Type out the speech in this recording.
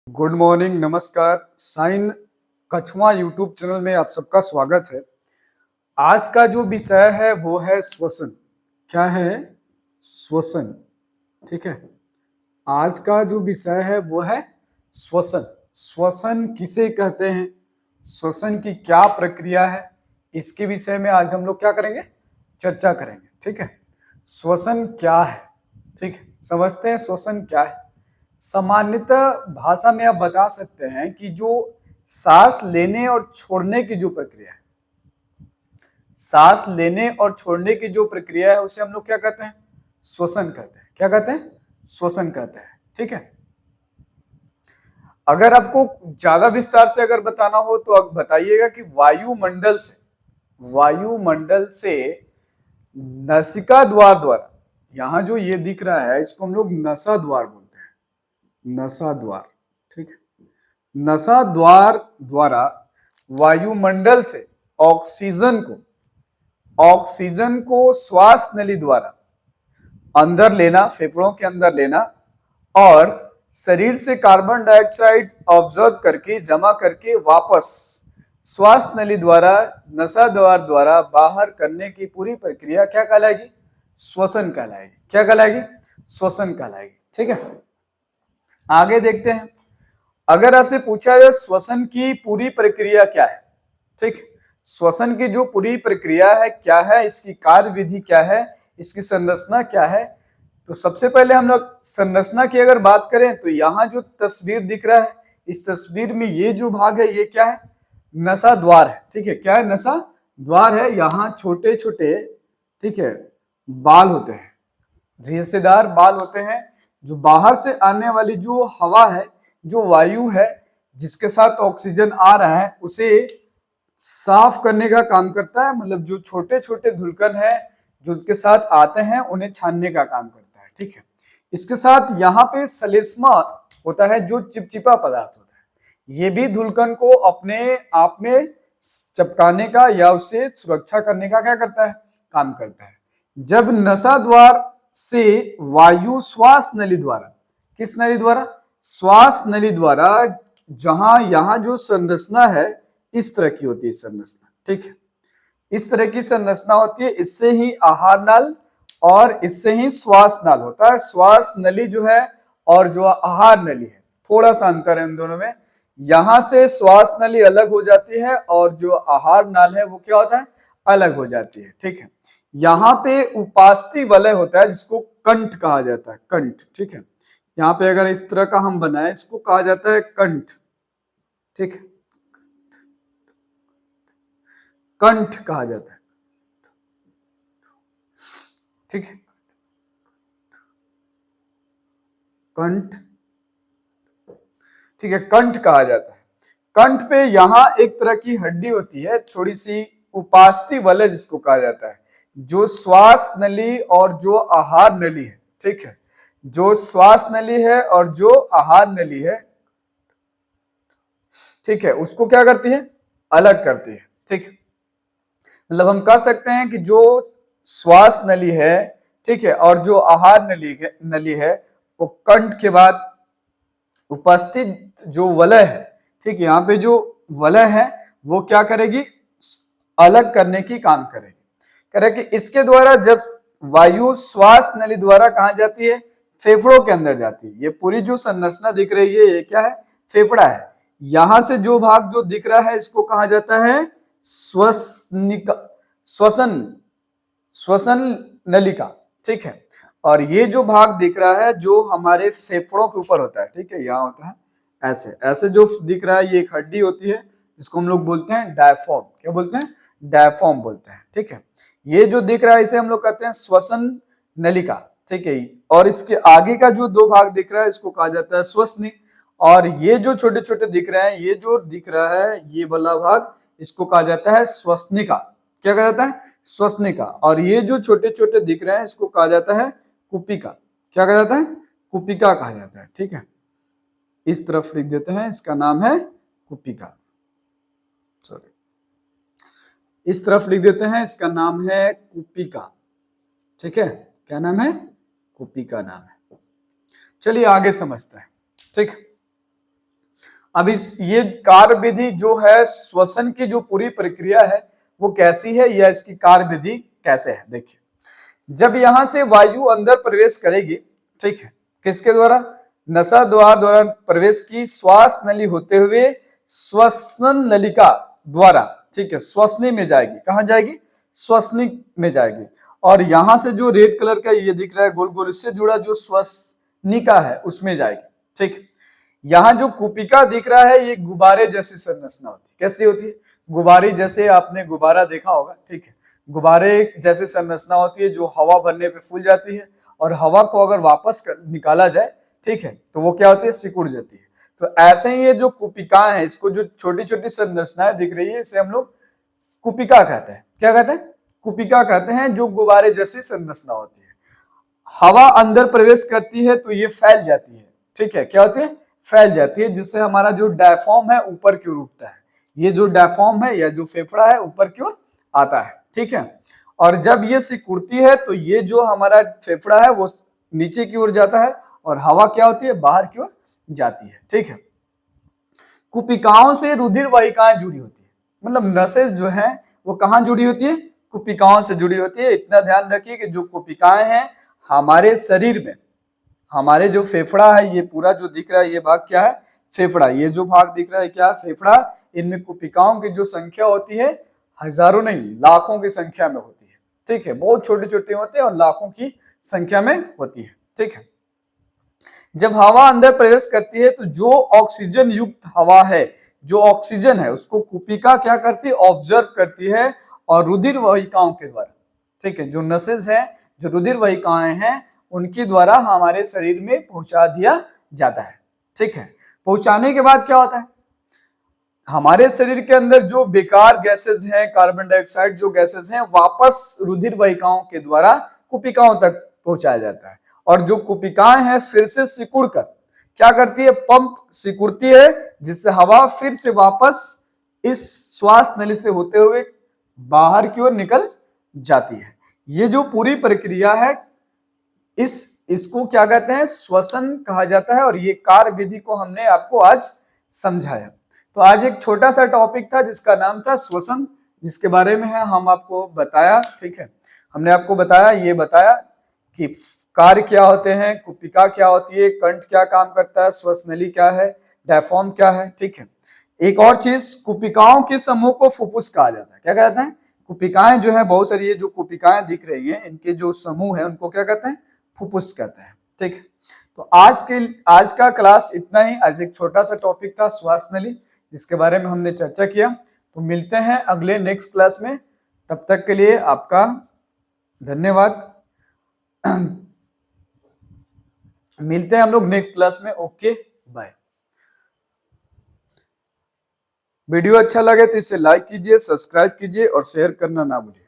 Good morning, नमस्कार। Sign कछुआ YouTube channel में आप सबका स्वागत है। आज का जो विषय है वो है श्वसन। क्या है? श्वसन। ठीक है। आज का जो विषय है वो है श्वसन। श्वसन किसे कहते हैं, श्वसन की क्या प्रक्रिया है, इसके विषय में आज हम लोग क्या करेंगे, चर्चा करेंगे। ठीक है। श्वसन क्या है, ठीक है, समझते हैं श्वसन क्या है। सामान्यतः भाषा में आप बता सकते हैं कि जो सांस लेने और छोड़ने की जो प्रक्रिया है, सांस लेने और छोड़ने की जो प्रक्रिया है उसे हम लोग क्या कहते हैं, श्वसन कहते हैं। क्या कहते हैं? श्वसन कहते हैं। ठीक है। अगर आपको ज्यादा विस्तार से अगर बताना हो तो आप बताइएगा कि वायुमंडल से नसिका द्वार द्वारा, यहां जो ये दिख रहा है इसको हम लोग नसा द्वार बोलते हैं। नसा द्वार। ठीक है। नसा द्वार द्वारा वायुमंडल से ऑक्सीजन को श्वास नली द्वारा अंदर लेना, फेफड़ों के अंदर लेना, और शरीर से कार्बन डाइऑक्साइड ऑब्जर्व करके जमा करके वापस श्वास नली द्वारा, नसा द्वार द्वारा बाहर करने की पूरी प्रक्रिया क्या कहलाएगी? श्वसन कहलाएगी। क्या कहलाएगी? श्वसन कहलाएगी। ठीक है। आगे देखते हैं। अगर आपसे पूछा जाए श्वसन की पूरी प्रक्रिया क्या है, ठीक, श्वसन की जो पूरी प्रक्रिया है क्या है, इसकी कार्य विधि क्या है, इसकी संरचना क्या है, तो सबसे पहले हम लोग संरचना की अगर बात करें तो यहाँ जो तस्वीर दिख रहा है, इस तस्वीर में ये जो भाग है ये क्या है? नसा द्वार है। ठीक है। क्या है? नसा द्वार है। यहाँ छोटे छोटे, ठीक है, बाल होते हैं, रेशेदार बाल होते हैं, जो बाहर से आने वाली जो हवा है, जो वायु है जिसके साथ ऑक्सीजन आ रहा है, उसे साफ करने का काम करता है। मतलब जो छोटे छोटे धुलकन है जो उसके साथ आते हैं उन्हें छानने का काम करता है। ठीक है। इसके साथ यहाँ पे सलेस्मा होता है जो चिपचिपा पदार्थ होता है, ये भी धुलकन को अपने आप में चपकाने का या उसे सुरक्षा करने का क्या करता है? काम करता है। जब नसा द्वार से वायु श्वास नली द्वारा, किस नली द्वारा? श्वास नली द्वारा, जहां यहां जो संरचना है इस तरह की होती है संरचना। ठीक है। इस तरह की संरचना होती है। इससे ही आहार नल और इससे ही श्वास नल होता है। श्वास नली जो है और जो आहार नली है, थोड़ा सा अंतर है इन दोनों में। यहां से श्वास नली अलग हो जाती है और जो आहार नल है वो क्या होता है? अलग हो जाती है। ठीक है। यहाँ पे उपास्थि वलय होता है जिसको कंठ कहा जाता है। कंठ। ठीक है। यहाँ पे अगर इस तरह का हम बनाए, इसको कहा जाता है कंठ। ठीक है। कंठ कहा जाता है। ठीक है। कंठ। ठीक है। कंठ कहा जाता है। कंठ पे यहां एक तरह की हड्डी होती है, थोड़ी सी उपास्थि वलय जिसको कहा जाता है, जो श्वास नली और जो आहार नली है। ठीक है। जो श्वास नली है और जो आहार नली है, ठीक है, उसको क्या करती है? अलग करती है। ठीक है। मतलब हम कह सकते हैं कि जो श्वास नली है, ठीक है, और जो आहार नली है वो कंठ के बाद उपस्थित जो वलय है, ठीक है, यहाँ पे जो वलय है वो क्या करेगी? अलग करने की काम करेगी। करे कि इसके द्वारा जब वायु श्वास नली द्वारा कहा जाती है? फेफड़ों के अंदर जाती है। ये पूरी जो संरचना दिख रही है ये क्या है? फेफड़ा है। यहां से जो भाग जो दिख रहा है इसको कहा जाता है श्वसनिका, श्वसन, श्वसन नलिका। ठीक है। और ये जो भाग दिख रहा है जो हमारे फेफड़ों के ऊपर होता है, ठीक है, यहाँ होता है ऐसे ऐसे जो दिख रहा है ये एक हड्डी होती है जिसको हम लोग बोलते हैं डायफ्राम। क्या बोलते हैं? डायफ्राम बोलते हैं। ठीक है। ये जो दिख रहा है इसे हम लोग कहते हैं श्वसन नलिका। ठीक है। और इसके आगे का जो दो भाग दिख रहा है इसको कहा जाता है श्वसनी। और ये जो छोटे छोटे दिख रहे हैं, ये जो दिख रहा है ये वाला भाग, इसको कहा जाता है श्वसनिका। क्या कहा जाता है? श्वसनिका। और ये जो छोटे छोटे दिख रहे हैं इसको कहा जाता है कुपिका। क्या कहा जाता है? कुपिका कहा जाता है। ठीक है। इस तरफ लिख देते हैं, इसका नाम है कुपिका। सॉरी, इस तरफ लिख देते हैं, इसका नाम है कुपिका। ठीक है। क्या नाम है? कुपिका नाम है। चलिए आगे समझते हैं। ठीक। अब इस ये कार्य विधि जो है श्वसन की जो पूरी प्रक्रिया है वो कैसी है या इसकी कार्य विधि कैसे है। देखिए, जब यहां से वायु अंदर प्रवेश करेगी, ठीक है, किसके द्वारा, नसा द्वारा प्रवेश की, श्वास नली होते हुए श्वसन नलिका द्वारा, ठीक है, श्वसनी में जाएगी। कहां जाएगी, श्वसनी में जाएगी। और यहां से जो रेड कलर का ये दिख रहा है गोल गोल, इससे जुड़ा जो श्वसनिका है उसमें जाएगी। ठीक, यहाँ जो कुपिका दिख रहा है ये गुब्बारे जैसी संरचना होती है। कैसी होती है, गुब्बारे जैसे, आपने गुब्बारा देखा होगा, ठीक है, गुब्बारे जैसी संरचना होती है जो हवा भरने पे फूल जाती है और हवा को अगर वापस निकाला जाए, ठीक है, तो वो क्या होती है, सिकुड़ जाती है। तो ऐसे ही ये जो कुपिकाएं है, इसको जो छोटी छोटी संरचनाएं दिख रही है इसे हम लोग कुपिका कहते हैं। क्या कहते हैं, कुपिका कहते हैं, जो गुब्बारे जैसी संरचना होती है। हवा अंदर प्रवेश करती है तो ये फैल जाती है, ठीक है, क्या होती है, फैल जाती है, जिससे हमारा जो डायफ्राम है ऊपर की ओर उठता है। ये जो डायफ्राम है या जो फेफड़ा है ऊपर की ओर आता है, ठीक है। और जब ये सिकुड़ती है तो ये जो हमारा फेफड़ा है वो नीचे की ओर जाता है और हवा क्या होती है, बाहर की ओर जाती है, ठीक है। कुपिकाओं से रुधिर वाहिकाएं जुड़ी होती है, मतलब नसें जो है वो कहां जुड़ी होती है, कुपिकाओं से जुड़ी होती है। इतना ध्यान रखिए कि जो कुपिकाएं हैं हमारे शरीर में, हमारे जो फेफड़ा है, ये पूरा जो दिख रहा है ये भाग क्या है, फेफड़ा। ये जो भाग दिख रहा है क्या, फेफड़ा। इनमें कुपिकाओं की जो संख्या होती है हजारों नहीं लाखों की संख्या में होती है, ठीक है, बहुत छोटे छोटे होते हैं और लाखों की संख्या में होती है, ठीक है। जब हवा अंदर प्रवेश करती है तो जो ऑक्सीजन युक्त हवा है, जो ऑक्सीजन है, उसको कुपिका क्या करती है, ऑब्जर्व करती है और रुधिर वाहिकाओं के द्वारा, ठीक है, जो नसेज है, जो रुधिर वाहिकाएं हैं, उनके द्वारा हमारे शरीर में पहुंचा दिया जाता है, ठीक है। पहुंचाने के बाद क्या होता है, हमारे शरीर के अंदर जो बेकार गैसेस हैं, कार्बन डाइऑक्साइड जो गैसेस हैं, वापस रुधिर वाहिकाओं के द्वारा कुपिकाओं तक पहुंचाया जाता है। और जो कुपिकाएं हैं फिर से सिकुड़कर क्या करती है, पंप सिकुड़ती है, जिससे हवा फिर से वापस इस श्वास नली से होते हुए बाहर की ओर निकल जाती है। ये जो पूरी प्रक्रिया है इसको क्या कहते हैं, श्वसन कहा जाता है। और ये कार्य विधि को हमने आपको आज समझाया। तो आज एक छोटा सा टॉपिक था जिसका नाम था श्वसन, जिसके बारे में है हम आपको बताया, ठीक है। हमने आपको बताया, ये बताया कि कार्य क्या होते हैं, कुपिका क्या होती है, कंठ क्या काम करता है, श्वसनली क्या है, डायफ्राम क्या है, ठीक है। एक और चीज, कुपिकाओं के समूह को फुफ्फुस कहा जाता है। क्या कहते हैं, कुपिकाएं जो है बहुत सारी, ये जो कुपिकाएं दिख रही हैं इनके जो समूह है उनको क्या कहते हैं, फुफ्फुस कहते हैं, ठीक है। तो आज का क्लास इतना ही। आज एक छोटा सा टॉपिक था श्वास नली, जिसके बारे में हमने चर्चा किया। तो मिलते हैं अगले नेक्स्ट क्लास में, तब तक के लिए आपका धन्यवाद। मिलते हैं हम लोग नेक्स्ट क्लास में। Okay, bye. वीडियो अच्छा लगे तो इसे लाइक कीजिए, सब्सक्राइब कीजिए और शेयर करना ना भूलिए।